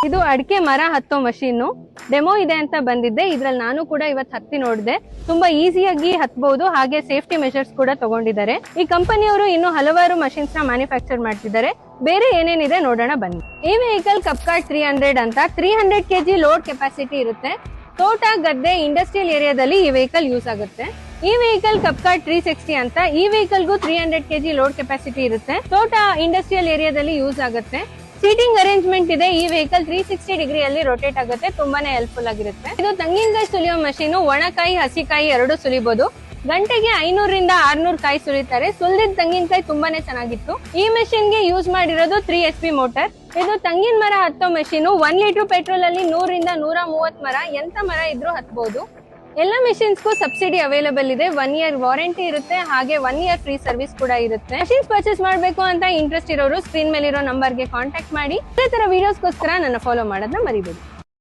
ಇದು ಅಡಿಕೆ ಮರ ಹತ್ತೋ ಮಷೀನ್ ಡೆಮೋ ಇದೆ ಅಂತ ಬಂದಿದ್ದೆ. ಇದ್ರಲ್ಲಿ ನಾನು ಕೂಡ ಇವತ್ತು ಹತ್ತಿ ನೋಡಿದೆ. ತುಂಬಾ ಈಸಿಯಾಗಿ ಹತ್ಬಹುದು, ಹಾಗೆ ಸೇಫ್ಟಿ ಮೆಷರ್ಸ್ ಕೂಡ ತಗೊಂಡಿದ್ದಾರೆ. ಈ ಕಂಪನಿಯವರು ಇನ್ನು ಹಲವಾರು ಮಷೀನ್ಸ್ ನ ಮ್ಯಾನುಫ್ಯಾಕ್ಚರ್ ಮಾಡ್ತಿದ್ದಾರೆ. ಬೇರೆ ಏನೇನಿದೆ ನೋಡೋಣ ಬನ್ನಿ. ಈ ವೆಹಿಕಲ್ ಕಪ್ಕಾರ್ಟ್ 300 ಅಂತ 300 kg ಲೋಡ್ ಕೆಪಾಸಿಟಿ ಇರುತ್ತೆ. ತೋಟ, ಗದ್ದೆ, ಇಂಡಸ್ಟ್ರಿಯಲ್ ಏರಿಯಾದಲ್ಲಿ ಈ ವೆಹಿಕಲ್ ಯೂಸ್ ಆಗುತ್ತೆ. ಈ ವೆಹಿಕಲ್ ಕಪ್ಕಾರ್ಟ್ 360 ಅಂತ, ಈ ವೆಹಿಕಲ್ಗೂ 300 kg ಲೋಡ್ ಕೆಪಾಸಿಟಿ ಇರುತ್ತೆ. ತೋಟ, ಇಂಡಸ್ಟ್ರಿಯಲ್ ಏರಿಯಾದಲ್ಲಿ ಯೂಸ್ ಆಗುತ್ತೆ. ಸೀಟಿಂಗ್ ಅರೇಂಜ್ಮೆಂಟ್ ಇದೆ. ಈ ವೆಹಿಕಲ್ 360 ಡಿಗ್ರಿಯಲ್ಲಿ ರೊಟೇಟ್ ಆಗುತ್ತೆ. ತುಂಬಾನೇ ಹೆಲ್ಪ್ಫುಲ್ ಆಗಿರುತ್ತೆ. ಇದು ತೆಂಗಿನಕಾಯಿ ಸುಲಿಯೋ ಮಷೀನ್. ಒಣಕಾಯಿ, ಹಸಿಕಾಯಿ ಎರಡು ಸುಲಿಬಹುದು. ಗಂಟೆಗೆ 500 ರಿಂದ 600 ಕಾಯಿ ಸುಲಿತಾರೆ. ಸುಲಿದ ತೆಂಗಿನಕಾಯಿ ತುಂಬಾನೇ ಚೆನ್ನಾಗಿತ್ತು. ಈ ಮೆಷಿನ್ ಗೆ ಯೂಸ್ ಮಾಡಿರೋದು 3 HP ಮೋಟರ್. ಇದು ತೆಂಗಿನ ಮರ ಹತ್ತೋ ಮೆಷಿನ್. 1 ಲೀಟರ್ ಪೆಟ್ರೋಲ್ ಅಲ್ಲಿ 100 ರಿಂದ 130 ಮರ, ಎಂತ ಮರ ಇದ್ರೂ ಹತ್ಬಹುದು. ಎಲ್ಲ ಮೆಷಿನ್ಸ್ಗೂ ಸಬ್ಸಿಡಿ ಅವೈಲೇಬಲ್ ಇದೆ. 1 ಇಯರ್ ವಾರಂಟಿ ಇರುತ್ತೆ, ಹಾಗೆ 1 ಇಯರ್ ಫ್ರೀ ಸರ್ವಿಸ್ ಕೂಡ ಇರುತ್ತೆ. ಮೆಷಿನ್ಸ್ ಪರ್ಚೇಸ್ ಮಾಡಬೇಕು ಅಂತ ಇಂಟ್ರೆಸ್ಟ್ ಇರೋರು ಸ್ಕ್ರೀನ್ ಮೇಲಿರೋ ನಂಬರ್ಗೆ ಕಾಂಟ್ಯಾಕ್ಟ್ ಮಾಡಿ. ಇದೇ ತರ ವಿಡಿಯೋಸ್ಗೋಸ್ಕರ ನನ್ನ ಫಾಲೋ ಮಾಡೋದನ್ನ ಮರಿಬೇಡಿ.